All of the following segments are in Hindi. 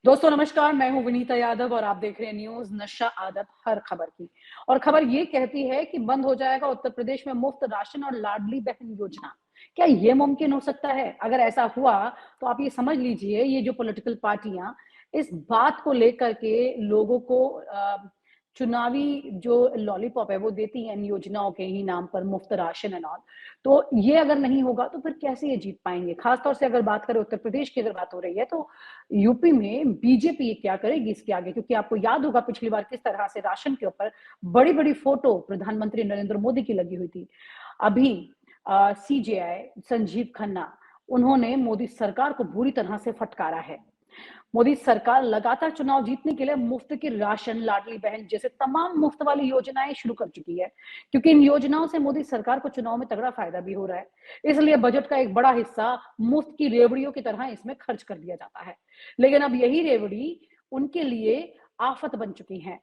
दोस्तों नमस्कार, मैं हूँ विनीता यादव और आप देख रहे हैं न्यूज़ नशा आदत हर खबर की। और खबर ये कहती है कि बंद हो जाएगा उत्तर प्रदेश में मुफ्त राशन और लाडली बहन योजना। क्या ये मुमकिन हो सकता है? अगर ऐसा हुआ तो आप ये समझ लीजिए ये जो पॉलिटिकल पार्टियां इस बात को लेकर के लोगों को चुनावी जो लॉलीपॉप है वो देती हैं इन योजनाओं के ही नाम पर मुफ्त राशन एंड ऑल। तो ये अगर नहीं होगा तो फिर कैसे ये जीत पाएंगे? खासतौर से अगर बात करें उत्तर प्रदेश की अगर बात हो रही है तो यूपी में बीजेपी क्या करेगी इसके आगे? क्योंकि आपको याद होगा पिछली बार किस तरह से राशन के ऊपर बड़ी-बड़ी फोटो प्रधानमंत्री नरेंद्र मोदी की लगी हुई थी। अभी सीजेआई संजीव खन्ना उन्होंने मोदी सरकार को बुरी तरह से फटकारा है। मोदी सरकार लगातार चुनाव जीतने के लिए मुफ्त की राशन, लाडली बहन जैसे तमाम मुफ्त वाली योजनाएं शुरू कर चुकी है, क्योंकि इन योजनाओं से मोदी सरकार को चुनाव में तगड़ा फायदा भी हो रहा है। इसलिए बजट का एक बड़ा हिस्सा मुफ्त की रेवड़ियों की तरह इसमें खर्च कर दिया जाता है। लेकिन अब यही रेवड़ी उनके लिए आफत बन चुकी है।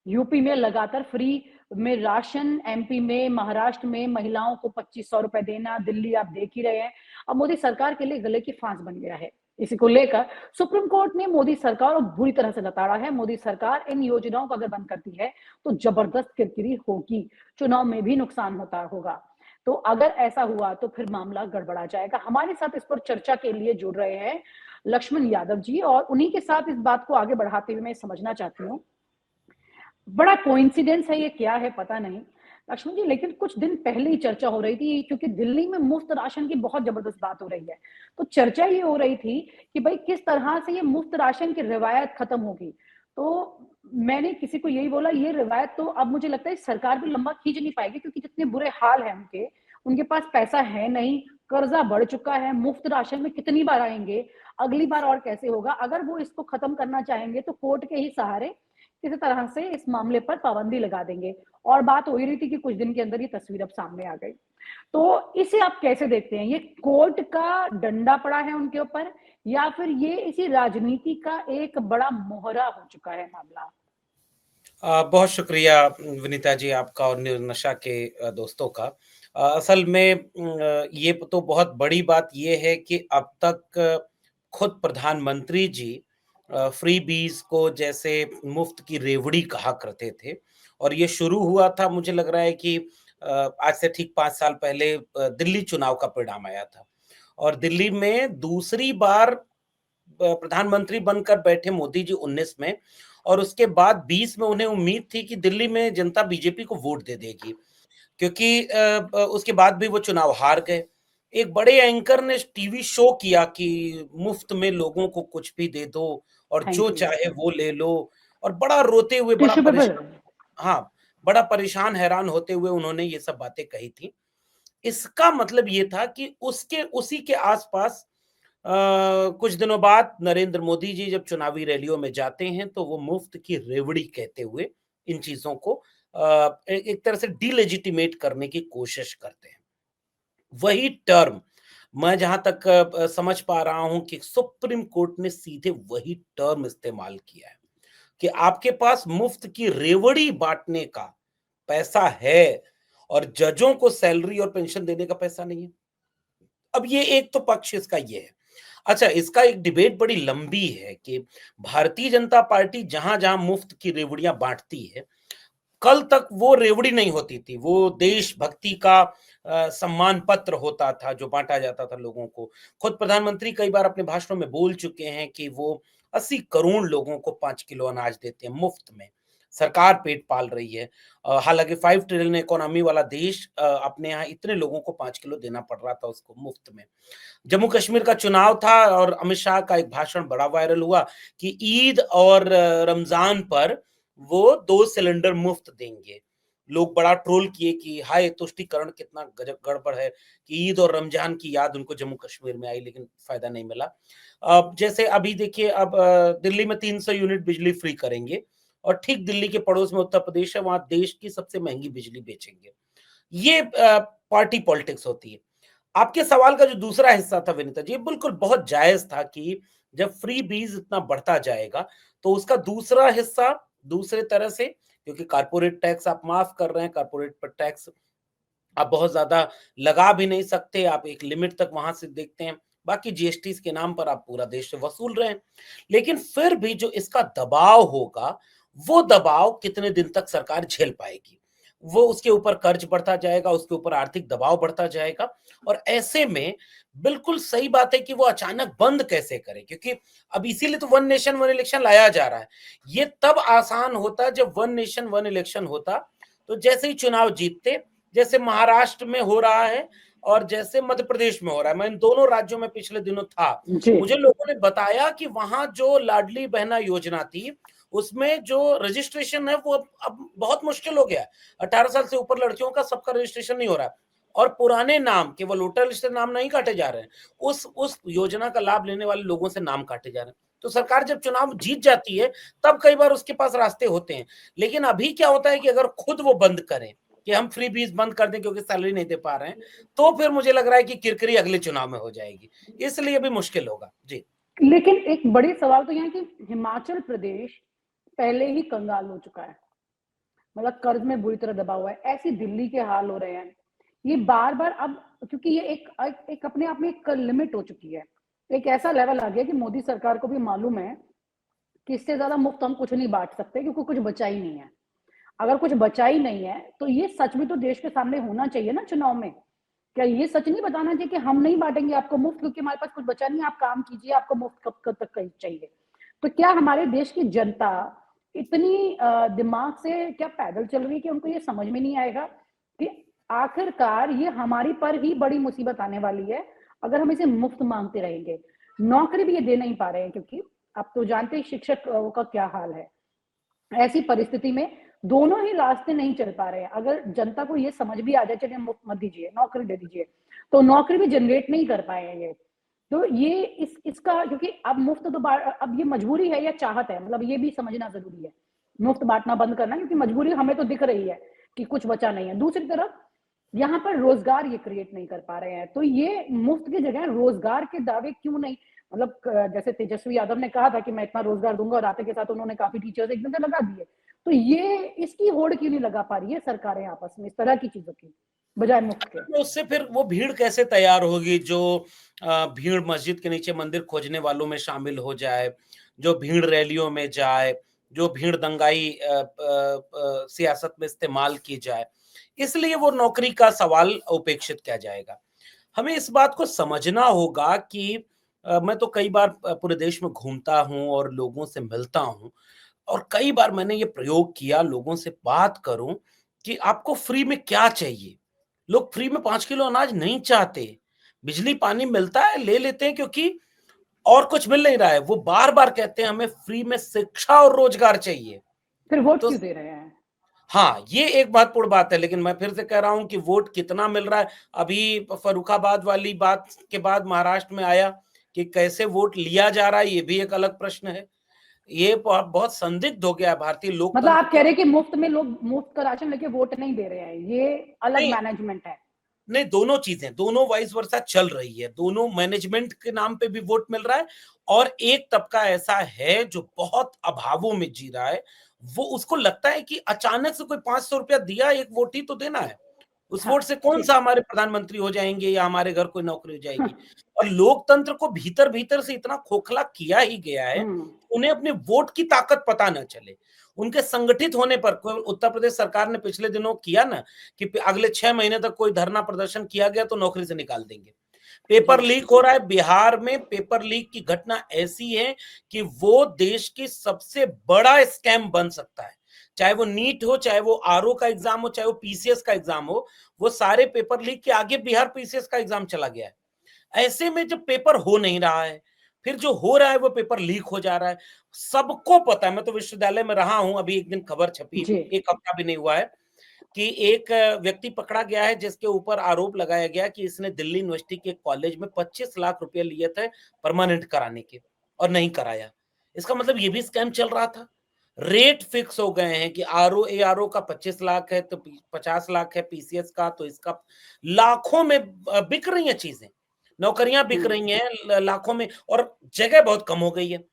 यूपी में लगातार फ्री में राशन, एमपी में, महाराष्ट्र में महिलाओं को 2500 रुपए देना, दिल्ली आप देख ही रहे हैं। अब मोदी सरकार के लिए गले की फांस बन गया है। इसी को लेकर सुप्रीम कोर्ट ने मोदी सरकार को बुरी तरह से लताड़ा है। मोदी सरकार इन योजनाओं को अगर बंद करती है तो जबरदस्त किरकिरी होगी, चुनाव में भी नुकसान होता होगा। तो अगर ऐसा हुआ तो फिर मामला गड़बड़ा जाएगा। हमारे साथ इस पर चर्चा के लिए जुड़ रहे हैं लक्ष्मण यादव जी, और उन्हीं के साथ इस बात को आगे बढ़ाते हुए मैं समझना चाहती हूँ, बड़ा कोइंसिडेंस है ये क्या है पता नहीं लक्ष्मण जी, लेकिन कुछ दिन पहले ही चर्चा हो रही थी क्योंकि दिल्ली में मुफ्त राशन की बहुत जबरदस्त बात हो रही है। तो चर्चा ये हो रही थी कि भाई किस तरह से ये मुफ्त राशन की रिवायत खत्म होगी। तो मैंने किसी को यही बोला ये रिवायत तो अब मुझे लगता है सरकार भी लंबा खींच नहीं पाएगी, क्योंकि जितने बुरे हाल है उनके, उनके पास पैसा है नहीं, कर्जा बढ़ चुका है, मुफ्त राशन में कितनी बार आएंगे, अगली बार और कैसे होगा। अगर वो इसको खत्म करना चाहेंगे तो कोर्ट के ही सहारे किसी तरह से इस मामले पर पाबंदी लगा देंगे। और बात हो ही रही थी कि कुछ दिन के अंदर ये तस्वीर अब सामने आ गई। तो इसे आप कैसे देखते हैं? ये कोर्ट का डंडा पड़ा है उनके ऊपर या फिर ये इसी राजनीति का एक बड़ा मोहरा हो चुका है मामला? बहुत शुक्रिया विनीता जी आपका और नशा के दोस्तों का। असल में ये तो बहुत बड़ी बात ये है कि अब तक खुद प्रधानमंत्री जी फ्रीबीज़ को जैसे मुफ्त की रेवड़ी कहा करते थे और ये शुरू हुआ था मुझे लग रहा है कि आज से ठीक 5 साल पहले दिल्ली चुनाव का परिणाम आया था और दिल्ली में दूसरी बार प्रधानमंत्री बनकर बैठे मोदी जी 19 में और उसके बाद 20 में उन्हें उम्मीद थी कि दिल्ली में जनता बीजेपी को वोट दे देगी क्योंकि उसके बाद भी वो चुनाव हार गए। एक बड़े एंकर ने टीवी शो किया कि मुफ्त में लोगों को कुछ भी दे दो और हाँ जो जी। चाहे वो ले लो और बड़ा रोते हुए, बड़ा टिश्यू पेपर। परेशान हाँ, बड़ा परेशान हैरान होते हुए उन्होंने ये सब बातें कही थी। इसका मतलब ये था कि उसके उसी के आस-पास कुछ दिनों बाद नरेंद्र मोदी जी जब चुनावी रैलियों में जाते हैं, तो वो मुफ्त की रेवड़ी कहते हुए इन चीज़ों को एक तरह से डिलेजिटिमेट करने की कोशिश करते हैं। वही टर्म मैं जहाँ तक समझ पा रहा हूँ कि सुप्रीम कोर्ट ने सीधे वही टर्म इस्तेमाल किया है कि आपके पास मुफ्त की रेवड़ी बाँटने का पैसा है और जजों को सैलरी और पेंशन देने का पैसा नहीं है। अब ये एक तो पक्ष इसका ये है। अच्छा, इसका एक डिबेट बड़ी लंबी है कि भारतीय जनता पार्टी जहाँ-जहाँ मुफ्त की रेवड़ियाँ बाँटती है, कल तक वो रेवड़ी नहीं होती थी, वो देशभक्ति का सम्मान पत्र होता था, जो बाँटा जाता था लोगों को। खुद प्रधानमंत्री कई बार अपने भाषणों में बोल चुके हैं कि वो 80 करोड़ लोगों को 5 किलो अनाज देते हैं मुफ्त में। सरकार पेट पाल रही है। हालाँकि 5 ट्रिलियन इकोनॉमी वाला देश अपने यहाँ इतने लोगों को 5 किलो देना पड़ रहा था उसको मुफ्त में। जम्मू कश्मीर का चुनाव था और अमित शाह का एक भाषण बड़ा वायरल हुआ कि ईद और रमज़ान पर वो 2 सिलेंडर मुफ्त देंगे। लोग बड़ा ट्रोल किए कि हाय तुष्टिकरण कितना गजब गड़बड़ है कि ईद और रमज़ान की याद उनको जम्मू कश्मीर में आई लेकिन फ़ायदा नहीं मिला। अब जैसे अभी देखिए अब दिल्ली में 300 यूनिट बिजली फ्री करेंगे और ठीक दिल्ली के पड़ोस में उत्तर प्रदेश है, वहाँ देश की सबसे महँगी बिजली बेचेंगे। ये पार्टी पॉलिटिक्स होती है। आपके सवाल का जो दूसरा हिस्सा था विनीता जी, बिल्कुल बहुत जायज़ था कि जब फ्रीबीज़ इतना बढ़ता जाएगा, तो उसका दूसरा हिस्सा दूसरे तरह से क्योंकि कॉर्पोरेट टैक्स आप माफ़ कर रहे हैं, कॉर्पोरेट पर टैक्स आप बहुत ज़्यादा लगा भी नहीं सकते, आप एक लिमिट तक वहाँ से देखते हैं, बाकी जीएसटी के नाम पर आप पूरा देश से वसूल रहे हैं। लेकिन फिर भी जो इसका दबाव होगा, वो दबाव कितने दिन तक सरकार झेल पाएगी? वो उसके ऊपर कर्ज बढ़ता जाएगा, उसके ऊपर आर्थिक दबाव बढ़ता जाएगा और ऐसे में बिल्कुल सही बात है कि वो अचानक बंद कैसे करें? क्योंकि अब इसीलिए तो वन नेशन वन इलेक्शन लाया जा रहा है। ये तब आसान होता जब वन नेशन वन इलेक्शन होता, तो जैसे ही चुनाव जीतते, जैसे महाराष्ट्र में हो रहा है और जैसे मध्य प्रदेश में हो रहा है। मैं इन दोनों राज्यों में पिछले दिनों था। जी। मुझे लोगों ने बताया कि वहां जो लाडली बहना योजना थी, उसमें जो रजिस्ट्रेशन है वो अब बहुत मुश्किल हो गया है। 18 साल से ऊपर लड़कियों का सबका रजिस्ट्रेशन नहीं हो रहा है और पुराने नाम, केवल वोटर लिस्ट से नाम नहीं काटे जा रहे हैं, उस योजना का लाभ लेने वाले लोगों से नाम काटे जा रहे हैं। तो सरकार जब चुनाव जीत जाती है, तब कई बार उसके पास रास्ते होते हैं। लेकिन अभी क्या होता है कि अगर खुद वो बंद करें कि हम फ्री बीज बंद कर दें क्योंकि सैलरी नहीं दे पा रहे हैं, तो फिर मुझे लग रहा है कि किरकिरी अगले चुनाव में हो जाएगी। इसलिए भी मुश्किल होगा। जी। लेकिन एक बड़ी सवाल तो यह है कि हिमाचल प्रदेश पहले ही कंगाल हो चुका है, मतलब कर्ज में बुरी तरह दबा हुआ है। ऐसी दिल्ली के हाल हो रहे हैं। ये बार-बार अब, क्योंकि ये एक अपने आप में एक लिमिट हो चुकी है। एक ऐसा लेवल आ गया कि मोदी सरकार को भी मालूम है कि इससे ज्यादा मुफ्त हम कुछ नहीं बांट सकते, क्योंकि कुछ बचा ही नहीं है। अगर कुछ बचा ही नहीं है तो ये सच भी तो देश के सामने होना चाहिए ना चुनाव में। क्या ये सच नहीं बताना चाहिए कि हम नहीं बांटेंगे आपको मुफ्त, क्योंकि हमारे पास कुछ बचा नहीं है, आप काम कीजिए, आपको मुफ्त कब तक चाहिए? तो क्या हमारे देश की जनता इतनी दिमाग से क्या पैदल चल रही है कि उनको ये समझ में नहीं आएगा कि आखिरकार ये हमारी पर ही बड़ी मुसीबत आने वाली है अगर हम इसे मुफ्त मांगते रहेंगे। नौकरी भी ये दे नहीं पा रहे हैं, क्योंकि आप तो जानते हैं शिक्षक का क्या हाल है। ऐसी परिस्थिति में दोनों ही रास्ते नहीं चल पा रहे हैं। अगर जनता को ये समझ भी आ जाए, चलिए मुफ्त मत दीजिए, नौकरी दे दीजिए, तो नौकरी भी जनरेट नहीं कर पाए हैं ये। तो ये इसका, क्योंकि अब मुफ्त तो अब ये मजबूरी है या चाहत है, मतलब ये भी समझना जरूरी है। मुफ्त बांटना बंद करना, क्योंकि मजबूरी हमें तो दिख रही है कि कुछ बचा नहीं है। दूसरी तरफ यहाँ पर रोजगार ये क्रिएट नहीं कर पा रहे हैं, तो ये मुफ्त की जगह रोजगार के दावे क्यों नहीं, मतलब जैसे तेजस्वी यादव ने कहा था कि मैं इतना रोजगार दूंगा और आते के साथ उन्होंने काफी टीचर्स एकदम से लगा दिए। तो ये इसकी होड़ क्यों नहीं लगा पा रही है सरकारें आपस में इस तरह की चीजों की बजाय मुफ्त के? तो उससे फिर वो भीड़ कैसे तैयार होगी जो भीड़ मस्जिद के नीचे मंदिर खोजने वालों में शामिल हो जाए, जो भीड़ रैलियों में जाए, जो भीड़ दंगाई सियासत में इस्तेमाल की जाए। इसलिए वो नौकरी का सवाल उपेक्षित किया जाएगा। हमें इस बात को समझना होगा कि मैं तो कई बार पूरे देश में घूमता हूँ और लोगों से मिलता हूँ और कई बार मैंने ये प्रयोग किया, लोगों से बात करूं कि आपको फ्री में क्या चाहिए। लोग फ्री में 5 किलो अनाज नहीं चाहते। बिजली पानी मिलता है, ले लेते हैं क्योंकि और कुछ मिल नहीं रहा है। वो बार-बार कहते हैं हमें फ्री में शिक्षा और रोजगार चाहिए। फिर वोट तो क्यों दे रहे हैं? हाँ, ये एक महत्वपूर्ण बात है, लेकिन मैं फिर से कह रहा हूँ कि वोट कितना मिल रहा है। अभी फर्रुखाबाद वाली बात के बाद महाराष्ट्र में आया कि कैसे वोट लिया जा रहा है, ये भी एक अलग प्रश्न है। ये बहुत संदिग्ध हो गया है भारतीय मतलब लोकतंत्र आप कह का। रहे हैं कि मुफ्त में लोग मुफ्त का राशन लेके वोट नहीं दे रहे हैं, ये अलग नहीं, मैनेजमेंट है? नहीं, दोनों चीजें, दोनों वाइस वर्सा चल रही है। दोनों मैनेजमेंट के नाम पे भी वोट मिल रहा है और एक तबका ऐसा है जो बहुत अभावों में जी रहा है। वो उसको लगता है कि अचानक से कोई 500 रुपया दिया, एक वोट ही तो देना है। उस हाँ वोट से कौन ठीक। सा हमारे प्रधानमंत्री हो जाएंगे या हमारे घर कोई नौकरी हो जाएगी। और लोकतंत्र को भीतर भीतर से इतना खोखला किया ही गया है, हम्म। उन्हें अपने वोट की ताकत पता न चले। उनके संगठित होने पर उत्तर प्रदेश सरकार ने पिछले दिनों किया ना कि अगले 6 महीने तक कोई धरना प्रदर्शन किया गया तो नौकरी से निकाल देंगे। जी। पेपर लीक हो रहा है बिहार में। पेपर लीक की घटना ऐसी है कि वो देश की सबसे बड़ा स्कैम बन सकता है। चाहे वो नीट हो, चाहे वो आरओ का एग्जाम हो, चाहे वो पीसीएस का एग्जाम हो, वो सारे पेपर लीक के आगे बिहार पीसीएस का एग्जाम चला गया है। ऐसे में जब पेपर हो नहीं रहा है, फिर जो हो रहा है वो पेपर लीक हो जा रहा है। सबको पता है, मैं तो विश्वविद्यालय में रहा हूं, अभी एक दिन खबर छपी, जी। 1 हफ्ता भी नहीं हुआ है, कि एक व्यक्ति पकड़ा गया है जिसके ऊपर आरोप लगाया गया कि इसने दिल्ली यूनिवर्सिटी के कॉलेज में 25 लाख रुपए लिए थे परमानेंट कराने के और नहीं कराया। इसका मतलब ये भी स्कैम चल रहा था। रेट फिक्स हो गए हैं कि आरओ एआरओ का 25 लाख है तो 50 लाख है, पीसीएस का तो इसका लाखों में बिक रही हैं चीजें। नौकरियां बिक हम्म। रही हैं लाखों में और जगह बहुत कम हो गई है।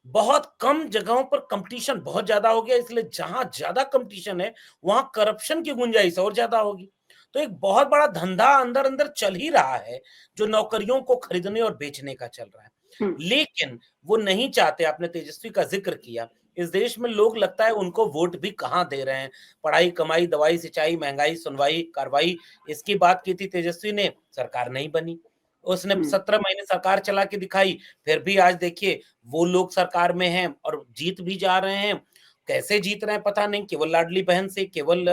बहुत कम जगहों पर कंपटीशन बहुत ज्यादा हो गया, इसलिए जहां ज्यादा कंपटीशन है वहां करप्शन की गुंजाइश और ज्यादा होगी। तो एक बहुत बड़ा धंधा अंदर अंदर चल ही रहा है, जो नौकरियों को खरीदने और बेचने का चल रहा है। हम्म। लेकिन वो नहीं चाहते, आपने तेजस्वी का जिक्र किया, इस देश में लोग लगता है उनको वोट भी कहाँ दे रहे हैं। पढ़ाई, कमाई, दवाई, सिंचाई, महंगाई, सुनवाई, कार्रवाई, इसकी बात की थी तेजस्वी ने, सरकार नहीं बनी। उसने हम्म। 17 महीने सरकार चला के दिखाई, फिर भी आज देखिए वो लोग सरकार में हैं और जीत भी जा रहे हैं। कैसे जीत रहे हैं पता नहीं, केवल लाडली बहन से, केवल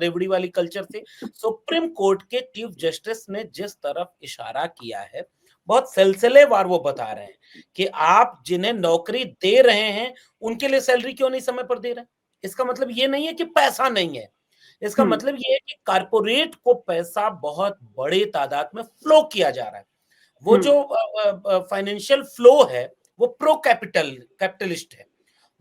रेवड़ी वाली कल्चर से। सुप्रीम कोर्ट के चीफ जस्टिस ने जिस तरफ इशारा किया है, बहुत सिलसिलेवार वो बता रहे हैं कि आप जिन्हें नौकरी दे रहे हैं, उनके लिए सैलरी क्यों नहीं समय पर दे रहे हैं। इसका मतलब ये नहीं है कि पैसा नहीं है, इसका हम्म। मतलब ये है कि कारपोरेट को पैसा बहुत बड़े तादाद में फ्लो किया जा रहा है। वो हम्म। जो फाइनेंशियल फ्लो है, वो प्रो कैपिटलिस्ट है,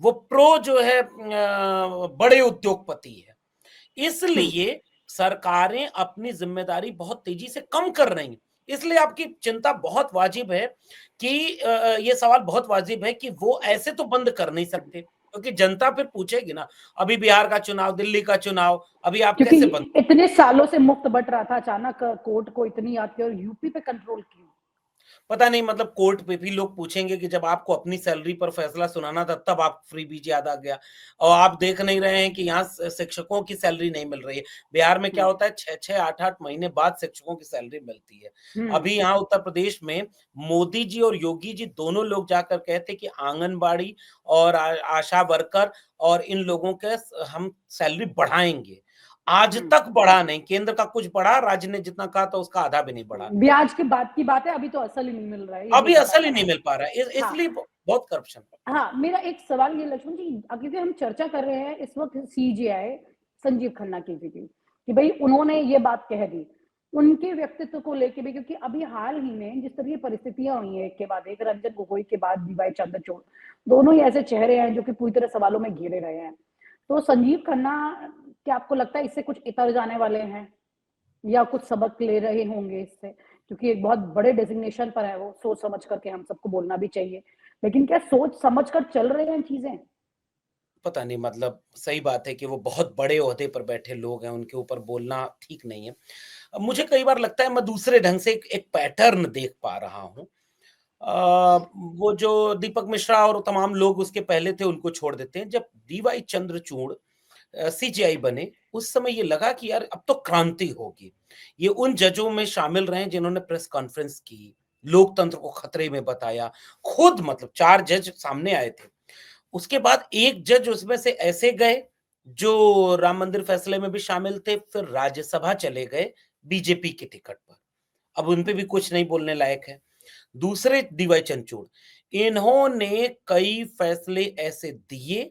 वो प्रो जो है बड़े उद्योगपति है। हम्म। इसलिए सरकारें अपनी जिम्मेदारी बहुत तेजी से कम कर रही हैं। इसलिए आपकी चिंता बहुत वाजिब है कि ये सवाल बहुत वाजिब है कि वो ऐसे तो बंद कर नहीं सकते, क्योंकि जनता फिर पूछेगी ना, अभी बिहार का चुनाव, दिल्ली का चुनाव, अभी आप क्योंकि कैसे बंद। इतने सालों से मुफ्त बट रहा था, अचानक कोर्ट को इतनी याद की और यूपी पे कंट्रोल क्यों? पता नहीं, मतलब कोर्ट पे भी लोग पूछेंगे कि जब आपको अपनी सैलरी पर फैसला सुनाना था, तब आप फ्री बीज याद आ गया। और आप देख नहीं रहे हैं कि यहाँ शिक्षकों की सैलरी नहीं मिल रही है। बिहार में क्या हम्म। होता है, 6-6, 8-8 महीने बाद शिक्षकों की सैलरी मिलती है। हम्म। अभी यहाँ उत्तर प्रदेश में मोदी जी और योगी जी दोनों लोग जाकर कहते कि आंगनबाड़ी और आशा वर्कर और इन लोगों के हम सैलरी बढ़ाएंगे। आज हम्म। तक बढ़ा नहीं, केंद्र का कुछ बढ़ा, राज्य ने जितना कहा था उसका आधा भी नहीं बढ़ा। ब्याज के बाद की बात है, अभी तो असल ही नहीं मिल रहा है, ये भी अभी एक असल बात ही है। नहीं मिल पा रहा है, हाँ। इसलिए बहुत करप्शन। हाँ, मेरा एक सवाल ये लक्ष्मण जी, क्योंकि हम चर्चा कर रहे हैं इस वक्त सीजेआई संजीव खन्ना की भी, कि भाई उन्होंने ये बात कह दी, उनके व्यक्तित्व को लेके भी, क्योंकि अभी हाल ही में जिस तरह की परिस्थितियां हुई है, एक के बाद एक, रंजन गोगोई के बाद डीवाई चंद्रचूड़, दोनों ही ऐसे चेहरे हैं जो कि पूरी तरह सवालों में घिरे रहे हैं। तो संजीव खन्ना, क्या आपको लगता है इससे कुछ इतर जाने वाले हैं या कुछ सबक ले रहे होंगे इससे? क्योंकि एक बहुत बड़े डेजिग्नेशन पर है वो, सोच समझ करके हम सबको बोलना भी चाहिए, लेकिन क्या सोच समझ कर चल रहे हैं चीजें? पता नहीं, मतलब सही बात है कि वो बहुत बड़े ओहदे पर बैठे लोग हैं, उनके ऊपर बोलना ठीक नहीं है। अब मुझे कई बार लगता है मैं दूसरे ढंग से एक पैटर्न देख पा रहा हूँ। वो जो दीपक मिश्रा और तमाम लोग उसके पहले थे, उनको छोड़ देते हैं। जब डीवाई चंद्रचूड़ सीजेआई बने, उस समय ये लगा कि यार अब तो क्रांति होगी। ये उन जजों में शामिल रहे जिन्होंने प्रेस कॉन्फ्रेंस की, लोकतंत्र को खतरे में बताया। खुद मतलब 4 जज सामने आए थे। उसके बाद एक जज उसमें से ऐसे गए, जो राम मंदिर फैसले में भी शामिल थे, फिर राज्यसभा चले गए बीजेपी के टिकट पर। अब उन पे भी कुछ नहीं बोलने लायक है। दूसरे डीवाई चंद्रचूड़, इन्होंने कई फैसले ऐसे दिए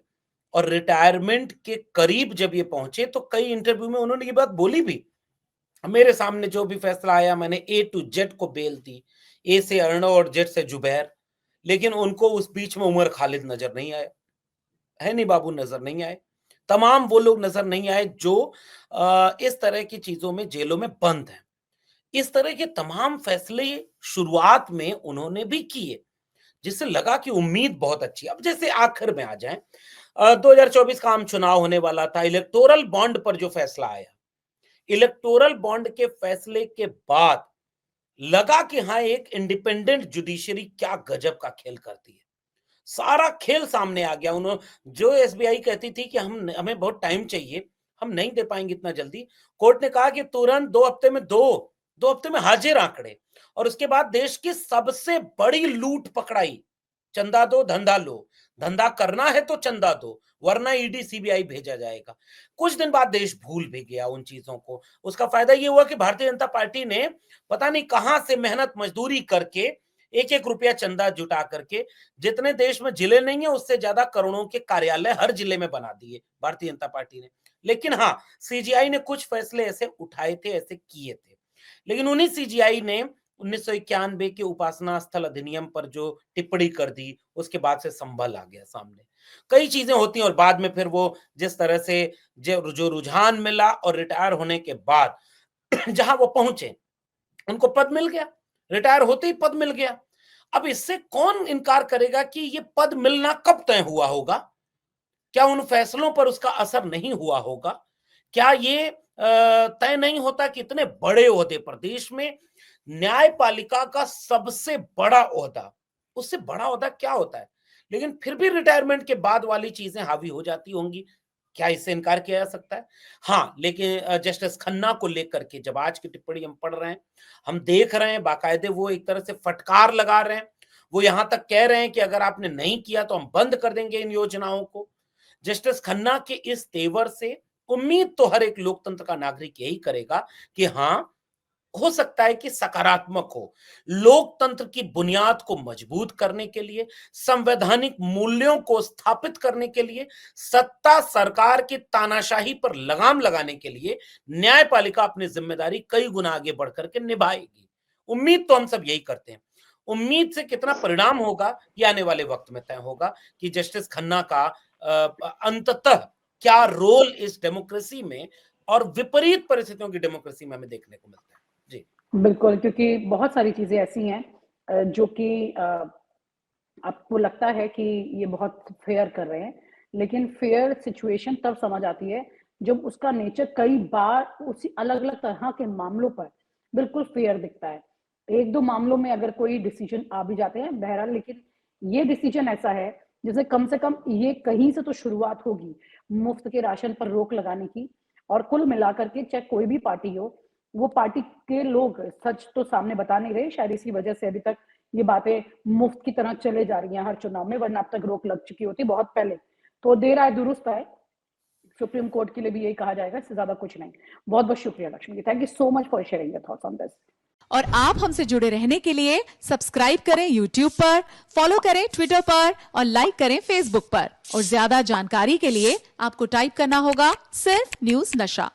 और रिटायरमेंट के करीब जब ये पहुंचे, तो कई इंटरव्यू में उन्होंने ये बात बोली भी, मेरे सामने जो भी फैसला आया मैंने ए टू जेड को बेल दी, ए से अर्णव और जेड से जुबैर। लेकिन उनको उस बीच में उमर खालिद नजर नहीं आए, है नहीं बाबू नजर नहीं आए। तमाम वो लोग नजर नहीं आए जो इस तरह की चीजों में जेलों में बंद हैं। इस तरह के तमाम फैसले शुरुआत में उन्होंने भी किए, जिससे लगा कि उम्मीद बहुत अच्छी है। अब जैसे आखिर में आ जाएं, 2024 का आम चुनाव होने वाला था, इलेक्टोरल बॉन्ड पर जो फैसला आया, इलेक्टोरल बॉन्ड के फैसले के बाद लगा कि हाँ, एक इंडिपेंडेंट जुडिशरी क्या गजब का खेल करती है। सारा खेल सामने आ गया। उन्होंने जो एसबीआई कहती थी कि हम हमें बहुत टाइम चाहिए, हम नहीं दे पाएंगे इतना जल्दी, कोर्ट ने कहा कि तुरंत 2 हफ्ते में दो हफ्ते में हाजिर आंकड़े। और उसके बाद देश की सबसे बड़ी लूट पकड़ाई, चंदा दो धंधा लो, धंधा करना है तो चंदा दो, वरना ईडी सीबीआई भेजा जाएगा। कुछ दिन बाद देश भूल भी गया उन चीजों को। उसका फायदा ये हुआ कि भारतीय जनता पार्टी ने पता नहीं कहां से मेहनत मजदूरी करके एक एक रुपया चंदा जुटा करके जितने देश में जिले नहीं है उससे ज्यादा करोड़ों के कार्यालय हर जिले में बना दिए भारतीय जनता पार्टी ने। लेकिन हाँ, सीजीआई ने कुछ फैसले ऐसे उठाए थे, ऐसे किए थे। लेकिन उन्हीं सीजीआई ने 1991 के उपासना स्थल अधिनियम पर जो टिप्पणी कर दी, उसके बाद से संभल आ गया सामने। कई चीजें होती हैं और बाद में फिर वो जिस तरह से जो रुझान मिला और रिटायर होने के बाद जहां वो पहुंचे, उनको पद मिल गया, रिटायर होते ही पद मिल गया। अब इससे कौन इनकार करेगा कि ये पद मिलना कब तय हुआ होगा? क्या उन फैसलों पर उसका असर नहीं हुआ होगा? क्या ये तय नहीं होता कि इतने बड़े ओहदे पर, देश में न्यायपालिका का सबसे बड़ा ओहदा, उससे बड़ा ओहदा क्या होता है? लेकिन फिर भी रिटायरमेंट के बाद वाली चीजें हावी हो जाती होंगी, क्या इससे इनकार किया जा सकता है? हाँ, लेकिन जस्टिस खन्ना को लेकर के जब आज की टिप्पणी हम पढ़ रहे हैं, हम देख रहे हैं बाकायदे वो एक तरह से फटकार लगा रहे हैं। वो यहां तक कह रहे हैं कि अगर आपने नहीं किया तो हम बंद कर देंगे इन योजनाओं को। जस्टिस खन्ना के इस तेवर से उम्मीद तो हर एक लोकतंत्र का नागरिक यही करेगा कि हाँ, हो सकता है कि सकारात्मक हो। लोकतंत्र की बुनियाद को मजबूत करने के लिए, संवैधानिक मूल्यों को स्थापित करने के लिए, सत्ता सरकार की तानाशाही पर लगाम लगाने के लिए न्यायपालिका अपनी जिम्मेदारी कई गुना आगे बढ़ करके निभाएगी। उम्मीद तो हम सब यही करते हैं। उम्मीद से कितना परिणाम होगा ये आने वाले वक्त में तय होगा कि जस्टिस खन्ना का अंततः क्या रोल इस डेमोक्रेसी में और विपरीत परिस्थितियों की डेमोक्रेसी में हमें देखने को मिलता है। जी। बिल्कुल, क्योंकि बहुत सारी चीज़ें ऐसी हैं जो कि आपको लगता है कि ये बहुत फेयर कर रहे हैं, लेकिन फेयर सिचुएशन तब समझ आती है जब उसका नेचर कई बार उसी अलग-अलग तरह के मामलों पर बिल्कुल फेयर दिखता है। 1-2 मामलों में अगर कोई डिसीजन आ भी जाते हैं बहरहाल, लेकिन ये डिसीजन ऐसा है जिसमें कम से कम ये कहीं से तो शुरुआत होगी मुफ्त के राशन पर रोक लगाने की। और कुल मिलाकर के चाहे कोई भी पार्टी हो, वो पार्टी के लोग सच तो सामने बता नहीं रहे, शायद इसी वजह से अभी तक ये बातें मुफ्त की तरह चले जा रही हैं हर चुनाव में, वरना अब तक रोक लग चुकी होती बहुत पहले। तो देर आए दुरुस्त आए, सुप्रीम कोर्ट के लिए भी यही कहा जाएगा, इससे ज्यादा कुछ नहीं। बहुत बहुत शुक्रिया Lakshmi ji, thank you so much for sharing your thoughts on this. और आप हमसे जुड़े रहने के लिए सब्सक्राइब करें YouTube पर, फॉलो करें Twitter पर और लाइक करें Facebook पर। और ज्यादा जानकारी के लिए आपको टाइप करना होगा सिर्फ न्यूज़ नशा।